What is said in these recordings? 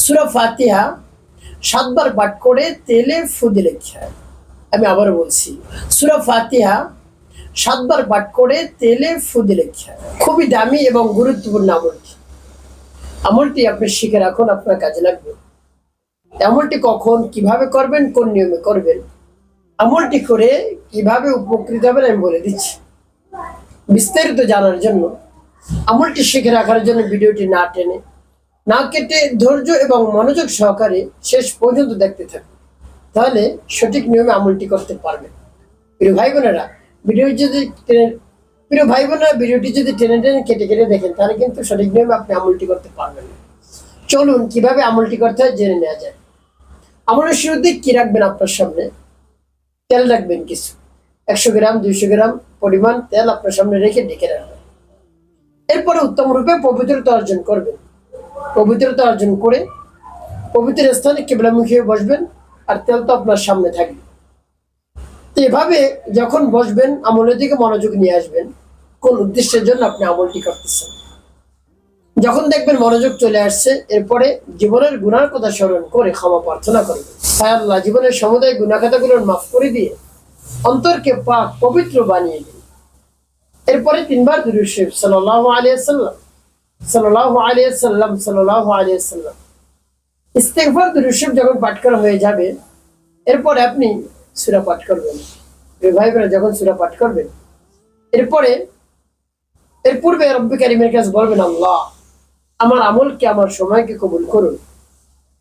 সূরা ফাতিহা 7 বার পাঠ করে তেলে ফু দিলে কি হয়? আমি আবার বলছি, সূরা ফাতিহা 7 বার পাঠ করে তেলে ফু দিলে কি হয়? খুবই দামি এবং গুরুত্বপূর্ণ আমলটি আপনি শিখে রাখুন, আপনার কাজে লাগবে। আমলটি কখন কিভাবে করবেন, কোন নিয়মে করবেন, আমলটি করে কিভাবে উপকৃত হবেন আমি বলে দিচ্ছি। বিস্তারিত জানার জন্য, আমলটি শিখে রাখার জন্য ভিডিওটি না টেনে না কেটে ধৈর্য এবং মনোযোগ সহকারে শেষ পর্যন্ত দেখতে থাকুন, তাহলে সঠিক নিয়মে আমলটি করতে পারবেন। প্রিয় ভাই বোনেরা, ভিডিওটি যদি টেনে টেনে কেটে কেটে দেখেন, তাহলে কিন্তু সঠিক নিয়মে আপনি আমলটি করতে পারবেন না। চলুন কিভাবে আমলটি করতে হয় জেনে নেওয়া যায়। আমলের শুরুতে কি রাখবেন? আপনার সামনে তেল রাখবেন, কিছু 100 গ্রাম 200 গ্রাম পরিমাণ তেল আপনার সামনে রেখে ডেকে রাখবেন। এরপরে উত্তম রূপে পবিত্রতা অর্জন করবেন। পবিত্রতা অর্জন করে পবিত্র স্থানে কিবলামুখী হয়ে বসবেন, আর তেল তো আপনার সামনে থাকবে। এভাবে যখন বসবেন, আমলের দিকে মনোযোগ নিয়ে আসবেন, কোন উদ্দেশ্যের জন্য আপনি আমলটি করতেছেন। যখন দেখবেন মনোযোগ চলে আসছে, এরপরে জীবনের গুনার কথা স্মরণ করে ক্ষমা প্রার্থনা করবেন। হায় আল্লাহ, জীবনের সমুদায় গুনাহ খাতাগুলোর মাফ করে দিয়ে অন্তরকে পাক পবিত্র বানিয়ে দিন। এরপরে 3 বার দুরূদ শরীফ সাল্লাল্লাহু আলাইহি ওয়াসাল্লাম সাল্লাল্লাহু আলাইহি ওয়াসাল্লাম সাল্লাল্লাহু আলাইহি ওয়াসাল্লাম ইস্তিগফার দুরূদ শরীফ যখন পাঠ করা হয়ে যাবে, এরপরে আপনি সূরা পাঠ করবেন। ভাই বোনেরা, যখন সূরা পাঠ করবেন, এর পূর্বে রব্বুল কারীমের কাছে বলবেন, আল্লাহ আমার আমলকে, আমার সময়কে কবুল করুন,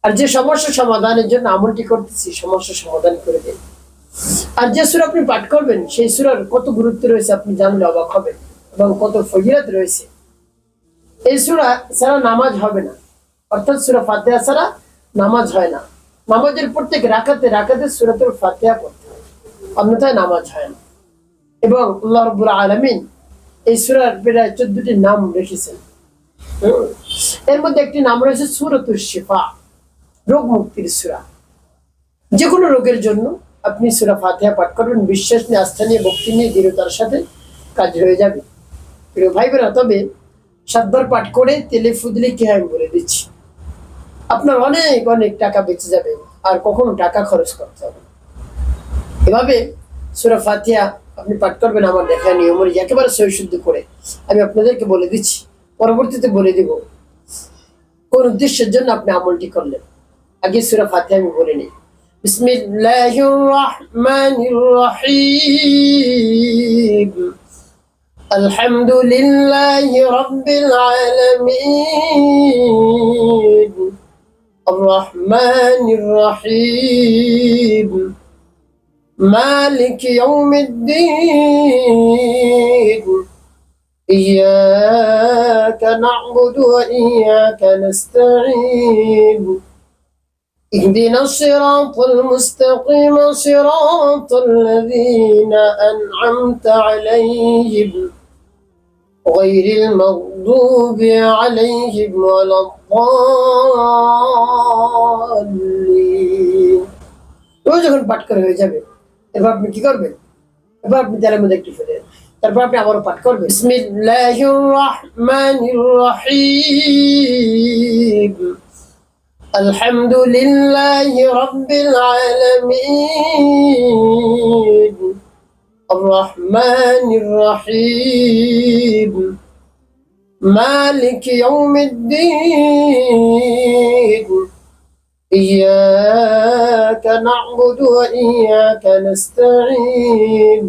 আর যে সমস্যা সমাধানের জন্য আমলটি করতেছি সমস্যা সমাধান করে দিন। আর যে সূরা আপনি পাঠ করবেন, সেই সূরার কত গুরুত্ব রয়েছে আপনি জানলে অবাক হবেন, এবং কত ফজিলত রয়েছে। এই সূরা ছাড়া নামাজ হবে না, অর্থাৎ সূরা ফাতিহা ছাড়া নামাজ হয় না। নামাজের প্রত্যেক রাকাতে সূরাতুল ফাতিহা পড়তে হয়, অন্যথায় নামাজ হয় না। এবং আল্লাহ রাব্বুল আলামিন এই সূরার প্রায় 14টি নাম রেখেছেন। এর মধ্যে একটি নাম রয়েছে সূরাতুশ শিফা, রোগ মুক্তির সূরা। যে কোনো রোগের জন্য আপনি সূরা ফাতিহা পাঠ করবেন, বিশ্বাস নিয়ে, আস্থা নিয়ে, ভক্তি নিয়ে, দৃঢ়তার সাথে কাজ হয়ে যাবে। প্রিয় ভাই বোনেরা, তবে 7 বার পাঠ করে তেলে ফু দিলে কি হয় আমি বলে দিচ্ছি। আপনার অনেক অনেক টাকা বেঁচে যাবে, আর কখনো টাকা খরচ করতে হবে। এভাবে সূরা ফাতিহা আপনি পাঠ করবেন আমার দেখা নিয়ম অনুযায়ী, একেবারে সহিশুদ্ধ করে। আমি আপনাদেরকে বলে দিচ্ছি, পরবর্তীতে বলে দিব কোন উদ্দেশ্যের জন্য আপনি আমলটি করলেন। আগে সূরা ফাতিহা আমি বলে নিই। বিসমিল্লাহির রাহমানির রহিম, আলহামদুলিল্লাহি রাব্বিল আলামিন, আর রহমানির রহিম, মালিক ইয়াউমিদ্দিন, ইয়্যাকা না'বুদু ওয়া ইয়্যাকা নাস্তাঈন, اهدنا الصراط المستقيم صراط الذين أنعمت عليهم غير المغضوب عليهم ولا الضالين। যখন পাঠ করে হয়ে যাবে, এরপর আপনি কি করবেন? এবার আপনি তেলের মধ্যে একটু ফেলে, তারপর আপনি আবারও পাঠ করবেন। বিসমিল্লাহির রাহমানির রহিম, আলহামদুলিল্লাহি রাব্বিল আলামিন, আর রহমানির রহিম, মালিক ইয়াউমিদ্দিন, ইয়্যাকা না'বুদু ওয়া ইয়্যাকা নাস্তাঈন,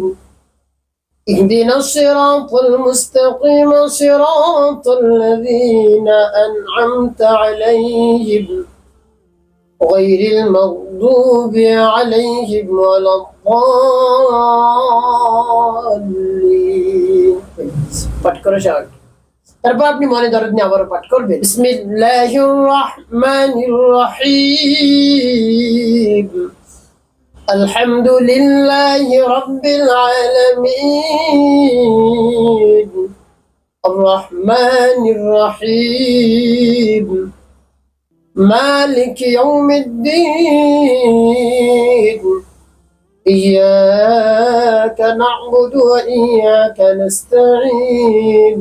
اهدنا الصراط المستقيم صراط الذين أنعمت عليهم غير المغضوب عليهم ولا الضالين। পাঠ করে শেষ। তারপর আপনি মনে দরদ নিয়ে আবারও পাঠ করবেন। বিসমিল্লাহির রাহমানির রহিম, আলহামদুলিল্লাহি রাব্বিল আলামিন, আর রহমানির রহিম, মালিক ইয়াউমিদ্দিন, ইয়্যাকা না'বুদু ওয়া ইয়্যাকা নাস্তাঈন,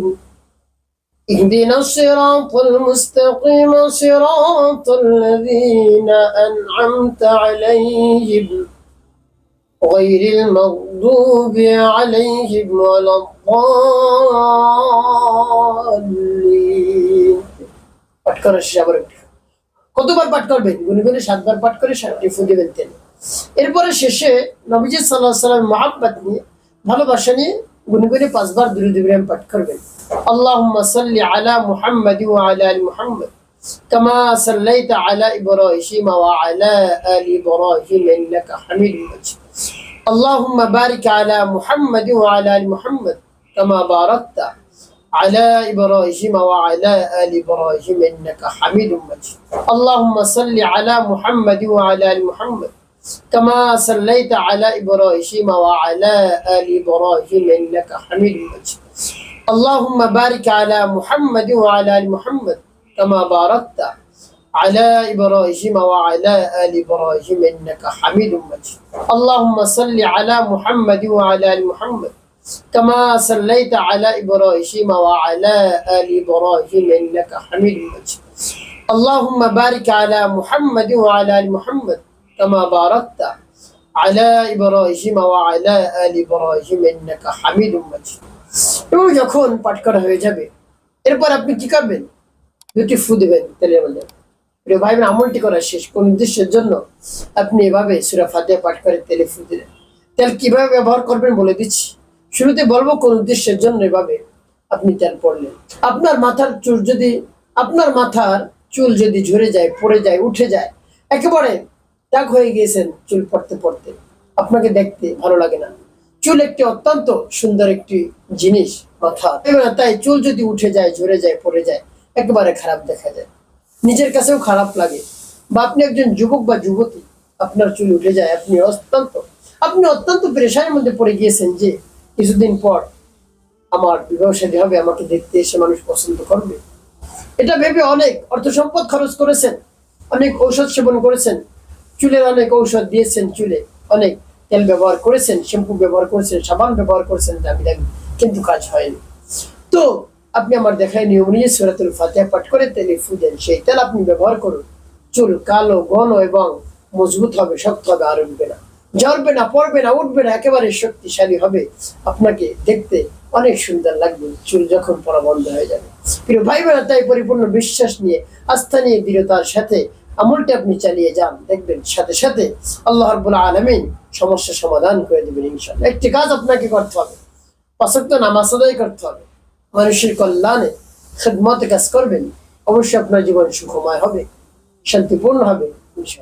اهدنا الصراط المستقيم صراط الذين أنعمت عليهم غير المغضوب عليهم ولا الضالين পাঠ করার শেষে আবার কতবার পাঠ করবেন? গুনে গুনে 7 বার পাঠ করে 7টি ফু দিবেন তেল। এরপরে শেষে নবীজি সাল্লাল্লাহু আলাইহি ওয়াসাল্লাম মহব্বত নিয়ে, ভালোবাসা নিয়ে গুনে গুনে 5 বার দুরূদ ইব্রাহিম পাঠ করবেন। আল্লাহুম্মা সাল্লি আলা মুহাম্মাদ ওয়া আলা আলি মুহাম্মাদ কামা সাল্লাইতা আলা ইব্রাহিম ওয়া আলা আলি ইব্রাহিম ইন্নাকা হামিদুম মাজিদ। আল্লাহুম্মা বারিক আলা মুহাম্মাদ ওয়া আলা আলি মুহাম্মাদ কামা বারাকতা على إبراهيم وعلى آل إبراهيم إنك حميد مجيد. اللهم صل على محمد وعلى آل محمد كما صليت على إبراهيم وعلى آل إبراهيم إنك حميد مجيد. اللهم بارك على محمد وعلى آل محمد كما باركت على إبراهيم وعلى آل إبراهيم إنك حميد مجيد. اللهم صل على محمد وعلى آل محمد كما صليت على إبراهيم وعلى آل إبراهيم إنك حميد مجيد. اللهم بارك على محمد وعلى آل محمد كما باركت على إبراهيم وعلى آل إبراهيم إنك حميد مجيد. এবং যখন পাঠ করা হয়ে যাবে এরপর আপনি কি করবেন? 2টি ফু দিবেন তেলের মধ্যে। প্রিয় ভাই বোন, আমলটি করা শেষ কোন উদ্দেশ্যের জন্য আপনি এভাবে সূরা ফাতিহা পাঠ করে তেলে ফু দিলেন। তেল কিভাবে ব্যবহার করবেন বলে দিচ্ছি। শুরুতে বলবো কোন উদ্দেশ্যের জন্য এভাবে আপনি তেল পড়লেন। আপনার মাথার চুল যদি ঝরে যায়, পড়ে যায়, উঠে যায়, একেবারে টাক হয়ে গিয়েছেন চুল পড়তে পড়তে, আপনাকে দেখতে ভালো লাগে না। চুল একটি অত্যন্ত সুন্দর একটি জিনিস মাথা, তাই চুল যদি উঠে যায়, ঝরে যায়, পড়ে যায়, একেবারে খারাপ দেখা যায়, নিজের কাছেও খারাপ লাগে। বা আপনি একজন যুবক বা যুবতী, আপনার চুল উঠে যায়, আপনি অত্যন্ত পেরেশানির মধ্যে পড়ে গিয়েছেন যে কিছুদিন পর আমার বিবাহ শাদী হবে, আমাকে দেখতে এসে মানুষ পছন্দ করবে। এটা ভেবে অনেক অর্থ সম্পদ খরচ করেছেন, অনেক ঔষধ সেবন করেছেন, চুলের অনেক ঔষধ দিয়েছেন, চুলে অনেক তেল ব্যবহার করেছেন, শ্যাম্পু ব্যবহার করেছেন, সাবান ব্যবহার করেছেন দামি দামি, কিন্তু কাজ হয়নি। তো আপনি আমার দেখায় নিয়ম নিয়ে সূরাতুল ফাতিহা পাঠ করে তেলে ফু দেন। সেই তেল আপনি ব্যবহার করুন। চুল কালো, ঘন এবং মজবুত হবে, শক্ত হবে, আর উঠবে না, ঝরবে না, পড়বে না, উঠবে না, একেবারে শক্তিশালী হবে। আপনাকে দেখতে অনেক সুন্দর লাগবে চুল যখন পড়া বন্ধ হয়ে যাবে। প্রিয় ভাই বোনেরা, তাই পরিপূর্ণ বিশ্বাস নিয়ে, আস্থা নিয়ে, দৃঢ়তার সাথে আমলটি আপনি চালিয়ে যান, দেখবেন সাথে সাথে আল্লাহ রাব্বুল আলামিন সমস্যা সমাধান করে দেবেন ইনশাআল্লাহ। একটি কাজ আপনাকে করতে হবে, 5 ওয়াক্ত নামাজ আদায় করতে হবে, মানুষের কল্যাণে খিদমতে কাজ করবেন, অবশ্যই আপনার জীবন সুখময় হবে, শান্তিপূর্ণ হবে।